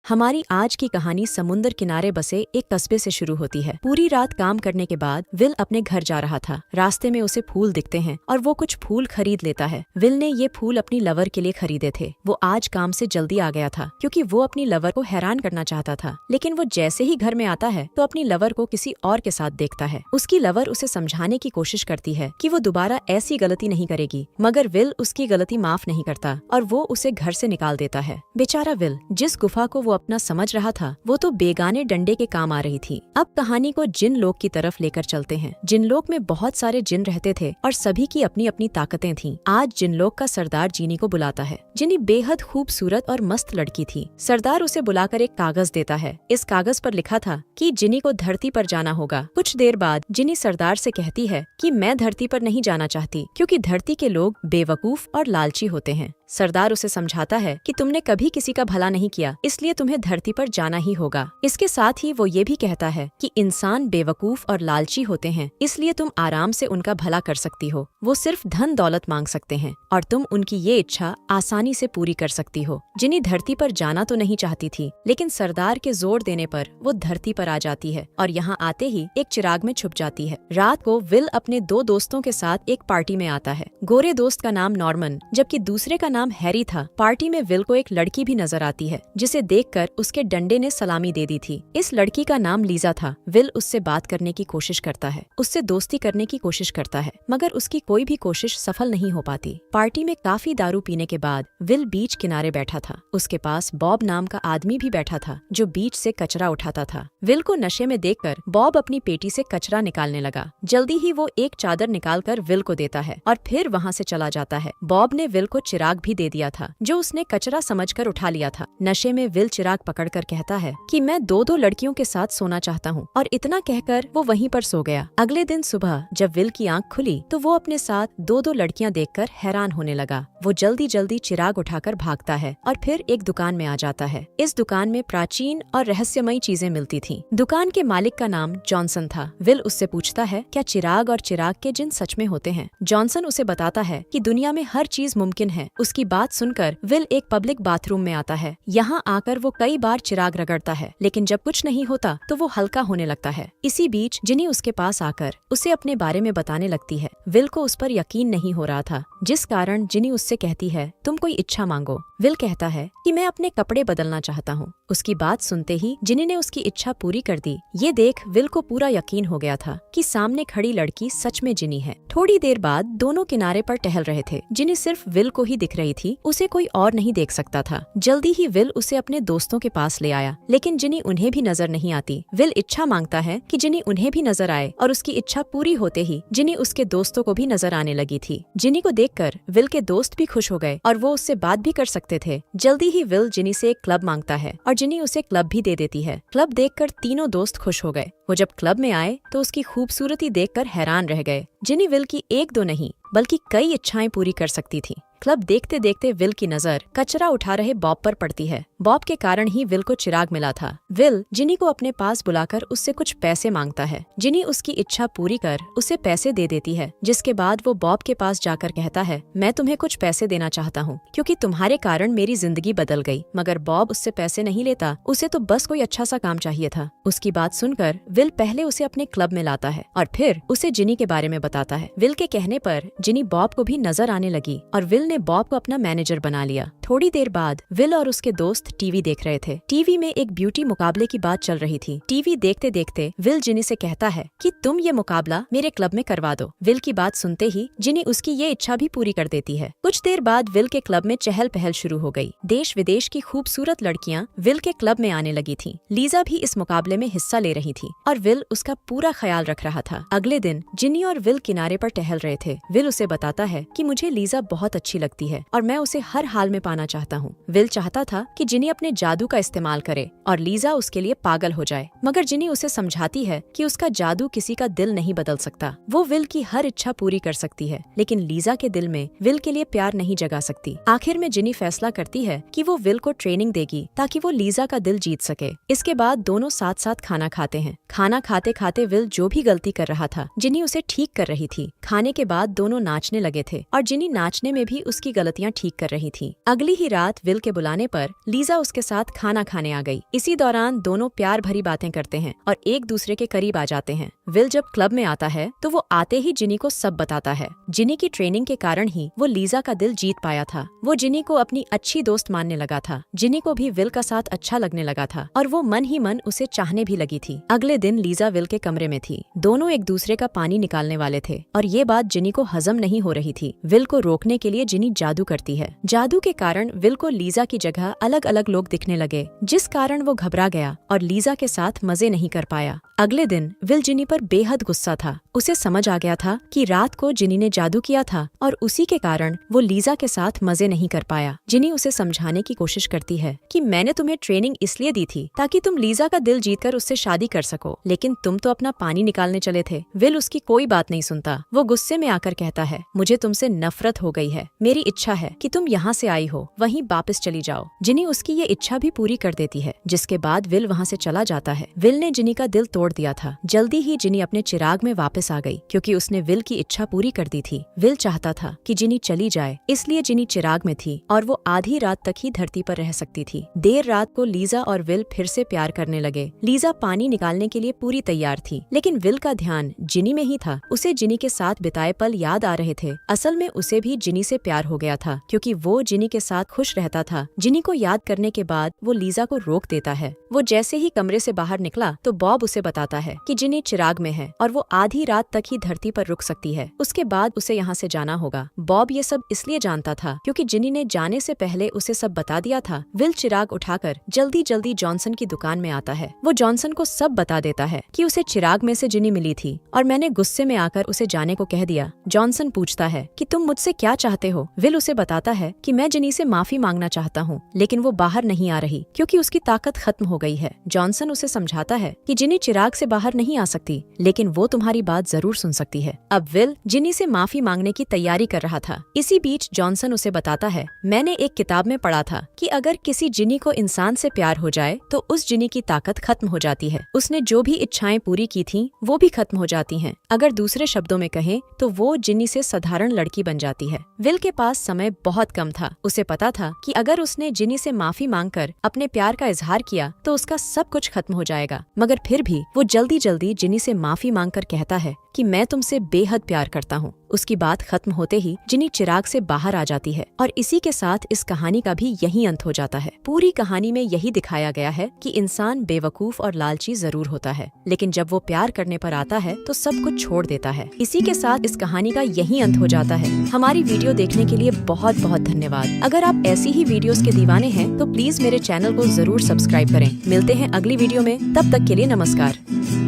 हमारी आज की कहानी समुद्र किनारे बसे एक कस्बे से शुरू होती है। पूरी रात काम करने के बाद विल अपने घर जा रहा था। रास्ते में उसे फूल दिखते हैं और वो कुछ फूल खरीद लेता है। विल ने ये फूल अपनी लवर के लिए खरीदे थे। वो आज काम से जल्दी आ गया था क्योंकि वो अपनी लवर को हैरान करना चाहता था। लेकिन वो जैसे ही घर में आता है तो अपनी लवर को किसी और के साथ देखता है। उसकी लवर उसे समझाने की कोशिश करती है कि वो दोबारा ऐसी गलती नहीं करेगी, मगर विल उसकी गलती माफ नहीं करता और वो उसे घर से निकाल देता है। बेचारा विल, जिस गुफा को वो अपना समझ रहा था वो तो बेगाने डंडे के काम आ रही थी। अब कहानी को जिन लोक की तरफ लेकर चलते हैं। जिन लोक में बहुत सारे जिन रहते थे और सभी की अपनी अपनी ताकतें थीं। आज जिन लोक का सरदार जीनी को बुलाता है। जिनी बेहद खूबसूरत और मस्त लड़की थी। सरदार उसे बुलाकर एक कागज देता है। इस कागज पर लिखा था कि जिनी को धरती पर जाना होगा। कुछ देर बाद जिनी सरदार से कहती है कि मैं धरती पर नहीं जाना चाहती क्योंकि धरती के लोग बेवकूफ और लालची होते हैं। सरदार उसे समझाता है कि तुमने कभी किसी का भला नहीं किया, इसलिए तुम्हें धरती पर जाना ही होगा। इसके साथ ही वो ये भी कहता है कि इंसान बेवकूफ और लालची होते हैं, इसलिए तुम आराम से उनका भला कर सकती हो। वो सिर्फ धन दौलत मांग सकते हैं और तुम उनकी ये इच्छा आसानी से पूरी कर सकती हो। जिनी धरती पर जाना तो नहीं चाहती थी, लेकिन सरदार के जोर देने पर वो धरती पर आ जाती है और यहाँ आते ही एक चिराग में छुप जाती है। रात को विल अपने दो दोस्तों के साथ एक पार्टी में आता है। गोरे दोस्त का नाम नॉर्मन जबकि दूसरे का नाम हैरी था। पार्टी में विल को एक लड़की भी नजर आती है जिसे देखकर उसके डंडे ने सलामी दे दी थी। इस लड़की का नाम लीजा था। विल उससे बात करने की कोशिश करता है, उससे दोस्ती करने की कोशिश करता है, मगर उसकी कोई भी कोशिश सफल नहीं हो पाती। पार्टी में काफी दारू पीने के बाद विल बीच किनारे बैठा था। उसके पास बॉब नाम का आदमी भी बैठा था जो बीच से कचरा उठाता था। विल को नशे में देखकर बॉब अपनी पेटी से कचरा निकालने लगा। जल्दी ही वो एक चादर निकालकर विल को देता है और फिर वहाँ से चला जाता है। बॉब ने विल को चिराग भी दे दिया था जो उसने कचरा समझकर उठा लिया था। नशे में विल चिराग पकड़कर कहता है कि मैं दो दो लड़कियों के साथ सोना चाहता हूँ और इतना कहकर वो वहीं पर सो गया। अगले दिन सुबह जब विल की आंख खुली तो वो अपने साथ दो दो लड़कियां देखकर हैरान होने लगा। वो जल्दी जल्दी चिराग उठाकर भागता है और फिर एक दुकान में आ जाता है। इस दुकान में प्राचीन और रहस्यमयी चीजें मिलती थीं। दुकान के मालिक का नाम जॉनसन था। विल उससे पूछता है क्या चिराग और चिराग के जिन सच में होते हैं। जॉनसन उसे बताता है कि दुनिया में हर चीज मुमकिन है। उसकी बात सुनकर विल एक पब्लिक बाथरूम में आता है। यहाँ आकर वो कई बार चिराग रगड़ता है, लेकिन जब कुछ नहीं होता तो वो हल्का होने लगता है। इसी बीच जिनी उसके पास आकर उसे अपने बारे में बताने लगती है। विल को उस पर यकीन नहीं हो रहा था, जिस कारण जिनी उससे कहती है तुम कोई इच्छा मांगो। विल कहता है कि मैं अपने कपड़े बदलना चाहता हूँ। उसकी बात सुनते ही जिनी ने उसकी इच्छा पूरी कर दी। ये देख विल को पूरा यकीन हो गया था कि सामने खड़ी लड़की सच में जिनी है। थोड़ी देर बाद दोनों किनारे पर टहल रहे थे। जिनी सिर्फ विल को ही दिख रही थी, उसे कोई और नहीं देख सकता था। जल्दी ही विल उसे अपने दोस्तों के पास ले आया, लेकिन जिनी उन्हें भी नजर नहीं आती। विल इच्छा मांगता है कि जिनी उन्हें भी नजर आए और उसकी इच्छा पूरी होते ही जिनी उसके दोस्तों को भी नजर आने लगी थी। जिनी को देखकर विल के दोस्त भी खुश हो गए और वो उससे बात भी कर सकते थे। जल्दी ही विल जिनी से एक क्लब मांगता है और जिनी उसे क्लब भी दे देती है। क्लब देखकर तीनों दोस्त खुश हो गए। वो जब क्लब में आए तो उसकी खूबसूरती देखकर हैरान रह गए। जिनी विल की एक दो नहीं बल्कि कई इच्छाएं पूरी कर सकती थी। क्लब देखते देखते विल की नजर कचरा उठा रहे बॉब पर पड़ती है। बॉब के कारण ही विल को चिराग मिला था। विल जिनी को अपने पास बुलाकर उससे कुछ पैसे मांगता है। जिनी उसकी इच्छा पूरी कर उसे पैसे दे देती है, जिसके बाद वो बॉब के पास जाकर कहता है मैं तुम्हें कुछ पैसे देना चाहता हूँ क्योंकि तुम्हारे कारण मेरी जिंदगी बदल गई। मगर बॉब उससे पैसे नहीं लेता, उसे तो बस कोई अच्छा सा काम चाहिए था। उसकी बात सुनकर विल पहले उसे अपने क्लब में लाता है और फिर उसे जिनी के बारे में बताता है। विल के कहने पर जिनी बॉब को भी नजर आने लगी और विल ने बॉब को अपना मैनेजर बना लिया। थोड़ी देर बाद विल और उसके दोस्त टीवी देख रहे थे। टीवी में एक ब्यूटी मुकाबले की बात चल रही थी। टीवी देखते देखते विल जिनी से कहता है कि तुम ये मुकाबला मेरे क्लब में करवा दो। विल की बात सुनते ही जिनी उसकी ये इच्छा भी पूरी कर देती है। कुछ देर बाद विल के क्लब में चहल पहल शुरू हो गई। देश विदेश की खूबसूरत लड़कियां विल के क्लब में आने लगी थीं। लीजा भी इस मुकाबले में हिस्सा ले रही थी और विल उसका पूरा ख्याल रख रहा था। अगले दिन जिनी और विल किनारे पर टहल रहे थे। विल उसे बताता है कि मुझे लीजा बहुत अच्छी लगती है और मैं उसे हर हाल में पाना चाहता हूँ। विल चाहता था कि जिनी अपने जादू का इस्तेमाल करे और लीजा उसके लिए पागल हो जाए, मगर जिनी उसे समझाती है कि उसका जादू किसी का दिल नहीं बदल सकता। वो विल की हर इच्छा पूरी कर सकती है, लेकिन लीजा के दिल में विल के लिए प्यार नहीं जगा सकती। आखिर में जिनी फैसला करती है कि वो विल को ट्रेनिंग देगी ताकि वो लीजा का दिल जीत सके। इसके बाद दोनों साथ साथ खाना खाते हैं। खाना खाते खाते विल जो भी गलती कर रहा था जिनी उसे ठीक कर रही थी। खाने के बाद दोनों नाचने लगे थे और जिनी नाचने में भी उसकी गलतियाँ ठीक कर रही थी। अगले अगली ही रात विल के बुलाने पर लीजा उसके साथ खाना खाने आ गई। इसी दौरान दोनों प्यार भरी बातें करते हैं और एक दूसरे के करीब आ जाते हैं। विल जब क्लब में आता है तो वो आते ही जिनी को सब बताता है। जिनी की ट्रेनिंग के कारण ही वो लीजा का दिल जीत पाया था। वो जिनी को अपनी अच्छी दोस्त मानने लगा था। जिनी को भी विल का साथ अच्छा लगने लगा था और वो मन ही मन उसे चाहने भी लगी थी। अगले दिन लीजा विल के कमरे में थी। दोनों एक दूसरे का पानी निकालने वाले थे और ये बात जिनी को हजम नहीं हो रही थी। विल को रोकने के लिए जिनी जादू करती है। जादू के कारण विल को लीजा की जगह अलग अलग लोग दिखने लगे, जिस कारण वो घबरा गया और लीजा के साथ मजे नहीं कर पाया। अगले दिन विल जिनी पर बेहद गुस्सा था। उसे समझ आ गया था कि रात को जिनी ने जादू किया था और उसी के कारण वो लीजा के साथ मजे नहीं कर पाया। जिनी उसे समझाने की कोशिश करती है कि मैंने तुम्हें ट्रेनिंग इसलिए दी थी ताकि तुम लीजा का दिल जीतकर उससे शादी कर सको, लेकिन तुम तो अपना पानी निकालने चले थे। विल उसकी कोई बात नहीं सुनता। वो गुस्से में आकर कहता है, मुझे तुमसे नफरत हो गई है। मेरी इच्छा है कि तुम यहाँ से आई हो वहीं वापस चली जाओ। जिनी उसकी ये इच्छा भी पूरी कर देती है, जिसके बाद विल वहाँ से चला जाता है। विल ने जिनी का दिल तोड़ दिया था। जल्दी ही जिनी अपने चिराग में वापस आ गई क्योंकि उसने विल की इच्छा पूरी कर दी थी। विल चाहता था कि जिनी चली जाए, इसलिए जिनी चिराग में थी और वो आधी रात तक ही धरती पर रह सकती थी। देर रात को लीजा और विल फिर से प्यार करने लगे। लीजा पानी निकालने के लिए पूरी तैयार थी, लेकिन विल का ध्यान जिनी में ही था। उसे जिनी के साथ बिताए पल याद आ रहे थे। असल में उसे भी जिनी से प्यार हो गया था क्योंकि वो जिनी के साथ खुश रहता था। जिनी को याद करने के बाद वो लीजा को रोक देता है। वो जैसे ही कमरे से बाहर निकला तो बॉब उसे बताता है कि जिनी चिराग में है और वो आधी रात तक ही धरती पर रुक सकती है। उसके बाद उसे यहाँ से जाना होगा। बॉब ये सब इसलिए जानता था क्योंकि जिनी ने जाने से पहले उसे सब बता दिया था। विल चिराग उठाकर जल्दी जल्दी जॉनसन की दुकान में आता है। वो जॉनसन को सब बता देता है कि उसे चिराग में से जिनी मिली थी और मैंने गुस्से में आकर उसे जाने को कह दिया। जॉनसन पूछता है कि तुम मुझसे क्या चाहते हो। विल उसे बताता है कि मैं जिनी से माफी मांगना चाहता हूँ, लेकिन वो बाहर नहीं आ रही क्योंकि उसकी ताकत खत्म हो गई है। जॉनसन उसे समझाता है कि जिनी चिराग से बाहर नहीं आ सकती, लेकिन वो तुम्हारी बात जरूर सुन सकती है। अब विल जिनी से माफी मांगने की तैयारी कर रहा था। इसी बीच जॉनसन उसे बताता है, मैंने एक किताब में पढ़ा था कि अगर किसी जिनी को इंसान से प्यार हो जाए तो उस जिनी की ताकत खत्म हो जाती है। उसने जो भी इच्छाएं पूरी की थी वो भी खत्म हो जाती हैं। अगर दूसरे शब्दों में कहें तो वो जिनी से साधारण लड़की बन जाती है। विल के पास समय बहुत कम था। उसे पता था कि अगर उसने जिनी से माफी मांगकर अपने प्यार का इजहार किया तो उसका सब कुछ खत्म हो जाएगा, मगर फिर भी वो जल्दी जल्दी जिनी से माफी मांगकर कहता है कि मैं तुमसे बेहद प्यार करता हूँ। उसकी बात खत्म होते ही जिनी चिराग से बाहर आ जाती है और इसी के साथ इस कहानी का भी यही अंत हो जाता है। पूरी कहानी में यही दिखाया गया है कि इंसान बेवकूफ और लालची जरूर होता है, लेकिन जब वो प्यार करने पर आता है तो सब कुछ छोड़ देता है। इसी के साथ इस कहानी का यही अंत हो जाता है। हमारी वीडियो देखने के लिए बहुत बहुत धन्यवाद। अगर आप ऐसी ही वीडियोस के दीवाने हैं तो प्लीज मेरे चैनल को जरूर सब्सक्राइब करें। मिलते हैं अगली वीडियो में, तब तक के लिए नमस्कार।